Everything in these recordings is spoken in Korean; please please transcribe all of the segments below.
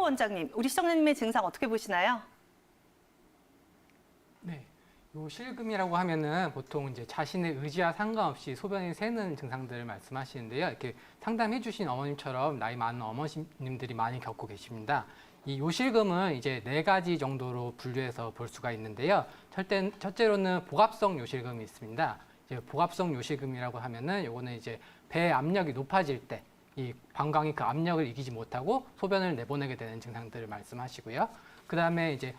원장님, 우리 시청자님의 증상 어떻게 보시나요? 네, 요실금이라고 하면은 보통 이제 자신의 의지와 상관없이 소변이 새는 증상들을 말씀하시는데요. 이렇게 상담해주신 어머님처럼 나이 많은 어머님들이 많이 겪고 계십니다. 이 요실금은 이제 4가지 정도로 분류해서 볼 수가 있는데요. 첫째로는 복압성 요실금이 있습니다. 이제 복압성 요실금이라고 하면은 요거는 이제 배 압력이 높아질 때 이 방광이 그 압력을 이기지 못하고 소변을 내보내게 되는 증상들을 말씀하시고요. 그 다음에 이제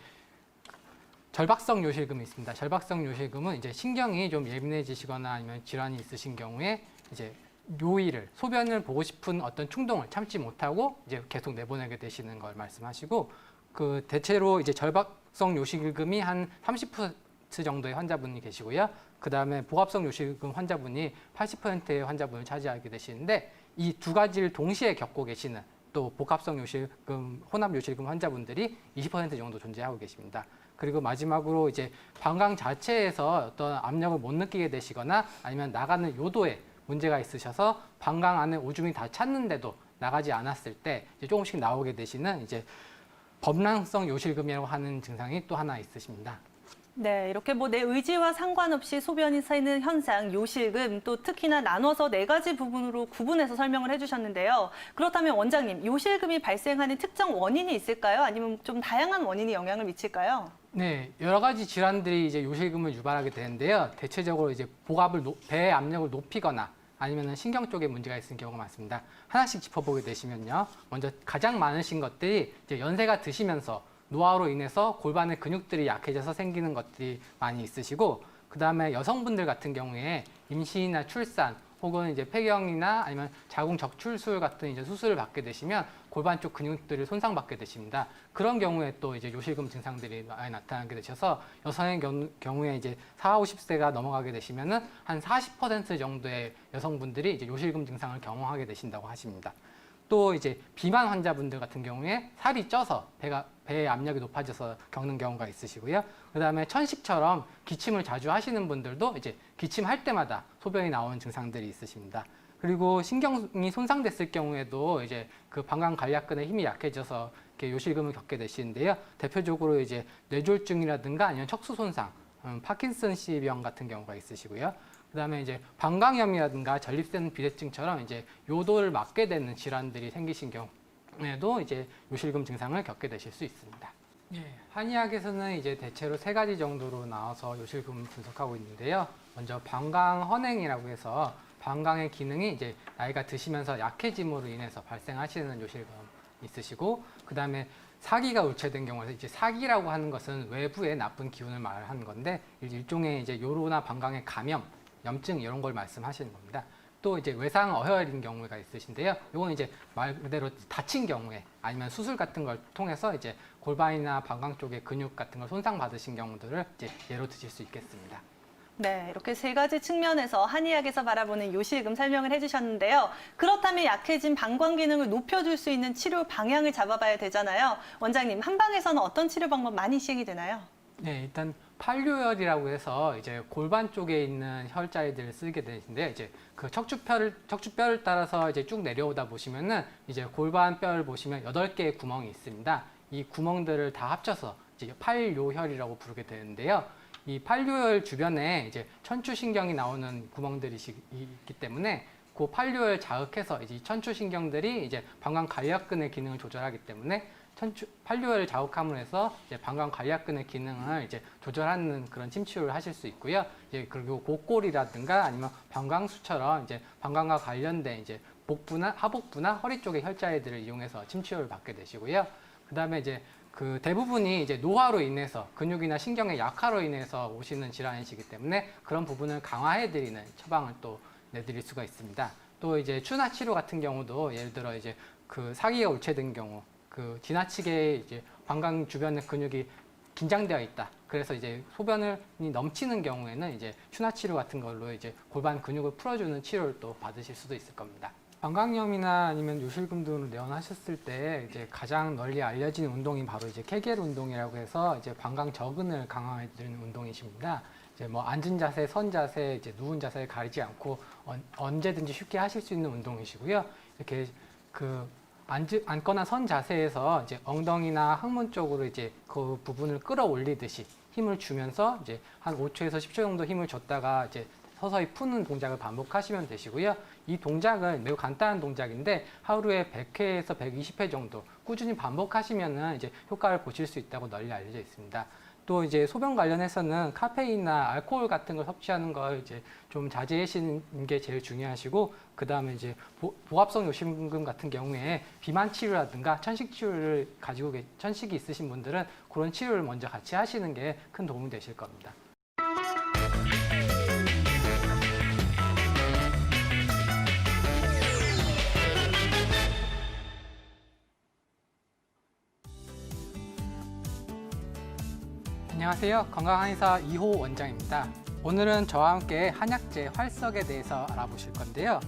절박성 요실금이 있습니다. 절박성 요실금은 이제 신경이 좀 예민해지시거나 아니면 질환이 있으신 경우에 이제 요일을 소변을 보고 싶은 어떤 충동을 참지 못하고 이제 계속 내보내게 되시는 걸 말씀하시고, 그 대체로 이제 절박성 요실금이 한 30% 정도의 환자분이 계시고요. 그 다음에 복압성 요실금 환자분이 80%의 환자분을 차지하게 되시는데, 이 2가지를 동시에 겪고 계시는 또 복합성 요실금, 혼합 요실금 환자분들이 20% 정도 존재하고 계십니다. 그리고 마지막으로 이제 방광 자체에서 어떤 압력을 못 느끼게 되시거나 아니면 나가는 요도에 문제가 있으셔서 방광 안에 오줌이 다 찼는데도 나가지 않았을 때 이제 조금씩 나오게 되시는 이제 범랑성 요실금이라고 하는 증상이 또 하나 있으십니다. 네, 이렇게 뭐 내 의지와 상관없이 소변이 새는 현상, 요실금, 또 특히나 나눠서 4가지 부분으로 구분해서 설명을 해주셨는데요. 그렇다면 원장님, 요실금이 발생하는 특정 원인이 있을까요? 아니면 좀 다양한 원인이 영향을 미칠까요? 네, 여러 가지 질환들이 이제 요실금을 유발하게 되는데요. 대체적으로 이제 배의 압력을 높이거나 아니면 신경 쪽에 문제가 있는 경우가 많습니다. 하나씩 짚어보게 되시면요. 먼저 가장 많으신 것들이 이제 연세가 드시면서 노화로 인해서 골반의 근육들이 약해져서 생기는 것들이 많이 있으시고, 그 다음에 여성분들 같은 경우에 임신이나 출산 혹은 이제 폐경이나 아니면 자궁 적출술 같은 이제 수술을 받게 되시면 골반 쪽 근육들을 손상받게 되십니다. 그런 경우에 또 이제 요실금 증상들이 많이 나타나게 되셔서 여성의 경우에 이제 40, 50세가 넘어가게 되시면은 한 40% 정도의 여성분들이 이제 요실금 증상을 경험하게 되신다고 하십니다. 또 이제 비만 환자분들 같은 경우에 살이 쪄서 배의 압력이 높아져서 겪는 경우가 있으시고요. 그 다음에 천식처럼 기침을 자주 하시는 분들도 이제 기침할 때마다 소변이 나오는 증상들이 있으십니다. 그리고 신경이 손상됐을 경우에도 이제 그 방광 관략근의 힘이 약해져서 이렇게 요실금을 겪게 되시는데요. 대표적으로 이제 뇌졸중이라든가 아니면 척수 손상, 파킨슨씨 병 같은 경우가 있으시고요. 그다음에 이제 방광염이라든가 전립선 비대증처럼 이제 요도를 막게 되는 질환들이 생기신 경우에도 이제 요실금 증상을 겪게 되실 수 있습니다. 예, 한의학에서는 이제 대체로 3가지 정도로 나와서 요실금을 분석하고 있는데요. 먼저 방광 헌행이라고 해서 방광의 기능이 이제 나이가 드시면서 약해짐으로 인해서 발생하시는 요실금 있으시고, 그다음에 사기가 울체된 경우에서 이제 사기라고 하는 것은 외부의 나쁜 기운을 말하는 건데 일종의 이제 요로나 방광의 감염, 염증 이런 걸 말씀하시는 겁니다. 또 이제 외상 어혈인 경우가 있으신데요. 이건 이제 말 그대로 다친 경우에 아니면 수술 같은 걸 통해서 이제 골반이나 방광 쪽의 근육 같은 걸 손상 받으신 경우들을 이제 예로 드실 수 있겠습니다. 네, 이렇게 3가지 측면에서 한의학에서 바라보는 요실금 설명을 해주셨는데요. 그렇다면 약해진 방광 기능을 높여줄 수 있는 치료 방향을 잡아봐야 되잖아요. 원장님, 한방에서는 어떤 치료 방법 많이 시행이 되나요? 네, 일단 팔뇨혈이라고 해서 이제 골반 쪽에 있는 혈자리들을 쓰게 되는데, 이제 그 척추뼈를 따라서 이제 쭉 내려오다 보시면은 이제 골반뼈를 보시면 8개의 구멍이 있습니다. 이 구멍들을 다 합쳐서 이제 팔뇨혈이라고 부르게 되는데요. 이 팔뇨혈 주변에 이제 천추신경이 나오는 구멍들이 있기 때문에 그 팔뇨혈 자극해서 이제 천추신경들이 이제 방광 관략근의 기능을 조절하기 때문에 팔뇨혈을 자극함으로 해서 이제 방광 관략근의 기능을 이제 조절하는 그런 침치료를 하실 수 있고요. 이제 그리고 곡골이라든가 아니면 방광수처럼 이제 방광과 관련된 이제 복부나 하복부나 허리 쪽의 혈자리들을 이용해서 침치료를 받게 되시고요. 그다음에 이제 그 대부분이 이제 노화로 인해서 근육이나 신경의 약화로 인해서 오시는 질환이시기 때문에 그런 부분을 강화해드리는 처방을 또 내드릴 수가 있습니다. 또 이제 추나 치료 같은 경우도 예를 들어 이제 그 사기가 울체된 경우, 그 지나치게 이제 방광 주변의 근육이 긴장되어 있다. 그래서 이제 소변이 넘치는 경우에는 이제 추나 치료 같은 걸로 이제 골반 근육을 풀어주는 치료를 또 받으실 수도 있을 겁니다. 방광염이나 아니면 요실금 등으로 내원하셨을 때 이제 가장 널리 알려진 운동이 바로 이제 케겔 운동이라고 해서 이제 방광 저근을 강화해 드리는 운동이십니다. 이제 뭐 앉은 자세, 선 자세, 이제 누운 자세를 가리지 않고 언제든지 쉽게 하실 수 있는 운동이시고요. 이렇게 그 앉거나 선 자세에서 이제 엉덩이나 항문 쪽으로 이제 그 부분을 끌어올리듯이 힘을 주면서 이제 한 5초에서 10초 정도 힘을 줬다가 이제 서서히 푸는 동작을 반복하시면 되시고요. 이 동작은 매우 간단한 동작인데 하루에 100회에서 120회 정도 꾸준히 반복하시면은 이제 효과를 보실 수 있다고 널리 알려져 있습니다. 또 이제 소변 관련해서는 카페인이나 알코올 같은 걸 섭취하는 걸 이제 좀 자제하시는 게 제일 중요하시고, 그 다음에 이제 복합성 요실금 같은 경우에 비만 치료라든가 천식 치료를 천식이 있으신 분들은 그런 치료를 먼저 같이 하시는 게 큰 도움이 되실 겁니다. 안녕하세요. 건강한의사 이호 원장입니다. 오늘은 저와 함께 한약재 활석에 대해서 알아보실 건데요.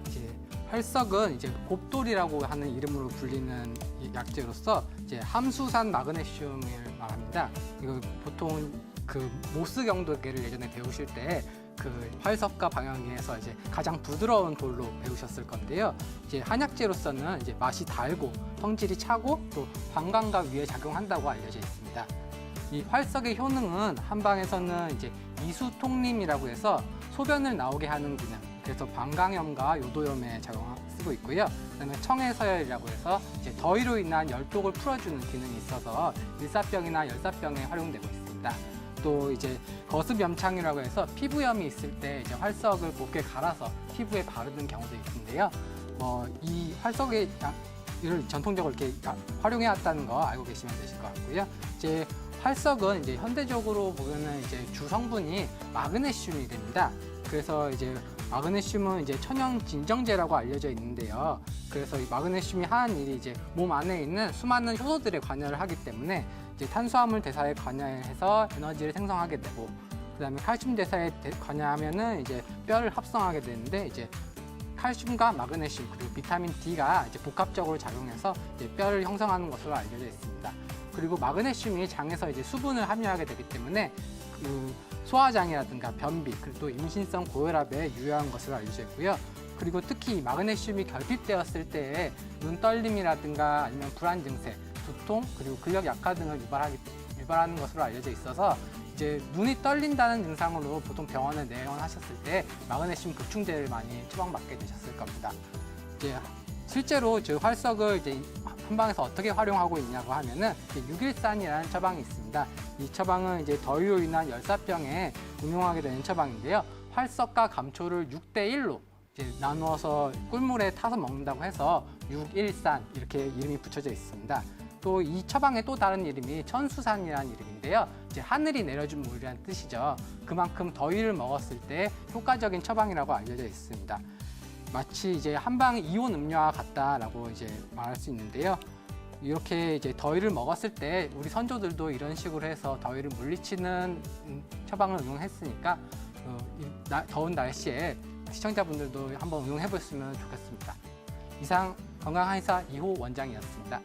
이제 활석은 이제 곱돌이라고 하는 이름으로 불리는 이 약재로서 이제 함수산 마그네슘을 말합니다. 이거 보통 그 모스 경도계를 예전에 배우실 때 그 활석과 방향에서 이제 가장 부드러운 돌로 배우셨을 건데요. 이제 한약재로서는 이제 맛이 달고 성질이 차고 또 방광각 위에 작용한다고 알려져 있습니다. 이 활석의 효능은 한방에서는 이제 이수통림이라고 해서 소변을 나오게 하는 기능, 그래서 방광염과 요도염에 쓰고 있고요. 그다음에 청해서열이라고 해서 이제 더위로 인한 열독을 풀어주는 기능이 있어서 일사병이나 열사병에 활용되고 있습니다. 또 이제 거습염창이라고 해서 피부염이 있을 때 이제 활석을 곱게 갈아서 피부에 바르는 경우도 있는데요. 이 활석의 이를 전통적으로 이렇게 활용해 왔다는 거 알고 계시면 되실 것 같고요. 이제 활석은 이제 현대적으로 보면은 이제 주 성분이 마그네슘이 됩니다. 그래서 이제 마그네슘은 이제 천연 진정제라고 알려져 있는데요. 그래서 이 마그네슘이 하는 일이 이제 몸 안에 있는 수많은 효소들에 관여를 하기 때문에 이제 탄수화물 대사에 관여해서 에너지를 생성하게 되고, 그다음에 칼슘 대사에 관여하면은 이제 뼈를 합성하게 되는데, 이제 칼슘과 마그네슘 그리고 비타민 D가 이제 복합적으로 작용해서 이제 뼈를 형성하는 것으로 알려져 있습니다. 그리고 마그네슘이 장에서 이제 수분을 함유하게 되기 때문에 그 소화장애라든가 변비, 그리고 또 임신성 고혈압에 유효한 것으로 알려져 있고요. 그리고 특히 마그네슘이 결핍되었을 때에 눈 떨림이라든가 아니면 불안 증세, 두통, 그리고 근력 약화 등을 유발하는 것으로 알려져 있어서 이제 눈이 떨린다는 증상으로 보통 병원에 내원하셨을 때 마그네슘 보충제를 많이 처방받게 되셨을 겁니다. 이제 실제로 저 활석을 이제 한방에서 어떻게 활용하고 있냐고 하면은 613이라는 처방이 있습니다. 이 처방은 이제 더위로 인한 열사병에 응용하게 되는 처방인데요. 활석과 감초를 6대1로 이제 나누어서 꿀물에 타서 먹는다고 해서 613 이렇게 이름이 붙여져 있습니다. 또 이 처방의 또 다른 이름이 천수산이라는 이름인데요. 이제 하늘이 내려준 물이라는 뜻이죠. 그만큼 더위를 먹었을 때 효과적인 처방이라고 알려져 있습니다. 마치 이제 한방 이온 음료와 같다라고 이제 말할 수 있는데요. 이렇게 이제 더위를 먹었을 때 우리 선조들도 이런 식으로 해서 더위를 물리치는 처방을 응용했으니까 더운 날씨에 시청자분들도 한번 응용해 보셨으면 좋겠습니다. 이상 건강한의사 이호 원장이었습니다.